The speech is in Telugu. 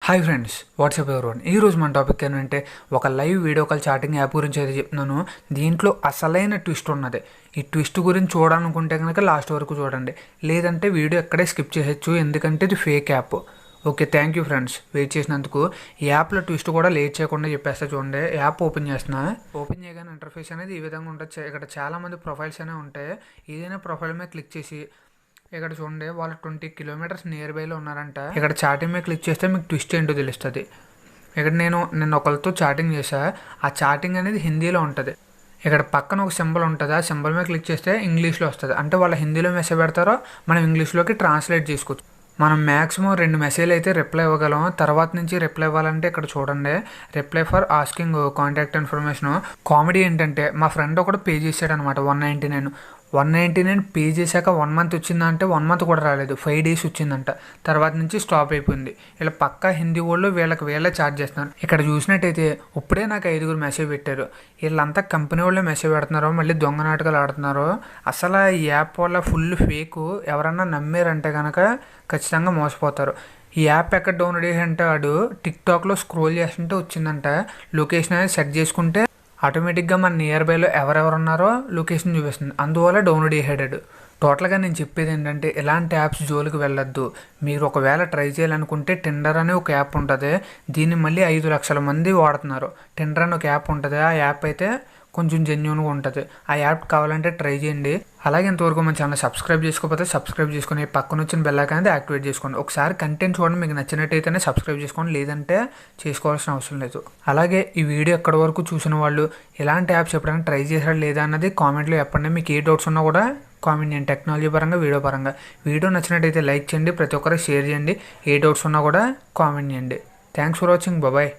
Hi friends, WhatsApp everyone. ఈరోజు మన టాపిక్ ఏంటంటే ఒక live video call chatting app గురించి అయితే చెప్తున్నాను. దీంట్లో అసలైన ట్విస్ట్ ఉన్నది. ఈ ట్విస్ట్ గురించి చూడాలనుకుంటే కనుక లాస్ట్ వరకు చూడండి, లేదంటే వీడియో ఎక్కడే స్కిప్ చేసేయచ్చు, ఎందుకంటే ఇది fake app. Okay, thank you friends wait చేసినందుకు. ఈ యాప్లో ట్విస్ట్ కూడా లేట్ చేయకుండా చెప్పేస్తా చూడండి. యాప్ ఓపెన్ చేస్తున్నా. ఓపెన్ చేయగానే ఇంటర్ఫేస్ అనేది ఈ విధంగా ఉంటుంది. ఇక్కడ చాలామంది ప్రొఫైల్స్ అనేవి ఉంటాయి. ఏదైనా ప్రొఫైల్ మీద క్లిక్ చేసి ఇక్కడ చూడండి, వాళ్ళు 20 కిలోమీటర్స్ నియర్ బైలో ఉన్నారంట. ఇక్కడ చాటింగ్ మీద క్లిక్ చేస్తే మీకు ట్విస్ట్ ఏంటో తెలుస్తుంది. ఇక్కడ నేను ఒకరితో చాటింగ్ చేశా. ఆ చాటింగ్ అనేది హిందీలో ఉంటుంది. ఇక్కడ పక్కన ఒక సింబల్ ఉంటుంది. ఆ సింబల్ మీద క్లిక్ చేస్తే ఇంగ్లీష్లో వస్తుంది. అంటే వాళ్ళు హిందీలో మెసేజ్ పెడతారో మనం ఇంగ్లీష్లోకి ట్రాన్స్లేట్ చేసుకోవచ్చు. మనం మ్యాక్సిమం 2 మెసేజ్లు అయితే రిప్లై ఇవ్వగలం. తర్వాత నుంచి రిప్లై ఇవ్వాలంటే ఇక్కడ చూడండి, reply for asking contact information. Comedy ఏంటంటే మా ఫ్రెండ్ ఒకటి పే చేశాడు అనమాట 199 పే చేశాక 1 మంత్ వచ్చిందంటే 1 మంత్ కూడా రాలేదు, 5 డేస్ వచ్చిందంట. తర్వాత నుంచి స్టాప్ అయిపోయింది. ఇలా పక్కా హిందీ వాళ్ళు వీళ్ళే ఛార్జ్ చేస్తున్నారు. ఇక్కడ చూసినట్టయితే ఇప్పుడే నాకు 5 మెసేజ్ పెట్టారు. వీళ్ళంతా కంపెనీ వాళ్ళే మెసేజ్ పెడుతున్నారు, మళ్ళీ దొంగ నాటకాలు ఆడుతున్నారు. అసలు ఈ యాప్ వల్ల ఫుల్ ఫేక్. ఎవరన్నా నమ్మారంటే కనుక ఖచ్చితంగా మోసపోతారు. ఈ యాప్ ఎక్కడ డౌన్లోడ్ చేయాలంటే వాడు టిక్టాక్లో స్క్రోల్ చేస్తుంటే వచ్చిందంట. లొకేషన్ అనేది సెట్ చేసుకుంటే ఆటోమేటిక్గా మన నియర్ బైలో ఎవరెవరు ఉన్నారో లొకేషన్ చూపిస్తుంది. అందువల్ల డౌన్లోడ్ చేసాడు. టోటల్గా నేను చెప్పేది ఏంటంటే ఇలాంటి యాప్స్ జోలికి వెళ్ళొద్దు. మీరు ఒకవేళ ట్రై చేయాలనుకుంటే టిండర్ అనే ఒక యాప్ ఉంటుంది. దీన్ని మళ్ళీ 5 లక్షల మంది వాడుతున్నారు. టిండర్ అని ఒక యాప్ ఉంటుంది. ఆ యాప్ అయితే కొంచెం జెన్యూన్గా ఉంటుంది. ఆ యాప్ కావాలంటే ట్రై చేయండి. అలాగే ఇంతవరకు మన ఛానల్ సబ్స్క్రైబ్ చేసుకోకపోతే సబ్స్క్రైబ్ చేసుకుని పక్కన వచ్చిన బెల్ ఐకాన్ అనేది యాక్టివేట్ చేసుకోండి. ఒకసారి కంటెంట్ చూడండి, మీకు నచ్చినట్టయితేనే సబ్స్క్రైబ్ చేసుకోండి, లేదంటే చేసుకోవాల్సిన అవసరం లేదు. అలాగే ఈ వీడియో ఎక్కడి వరకు చూసిన వాళ్ళు ఇలాంటి యాప్స్ ఎప్పుడైనా ట్రై చేశారు లేదా అన్నది కామెంట్లో చెప్పండి. మీకు ఏ డౌట్స్ ఉన్నా కూడా కామెంట్ చేయండి, టెక్నాలజీ పరంగా వీడియో పరంగా. వీడియో నచ్చినట్టయితే లైక్ చేయండి, ప్రతి ఒక్కరికి షేర్ చేయండి. ఏ డౌట్స్ ఉన్నా కూడా కామెంట్ చేయండి. Thanks for watching, bye.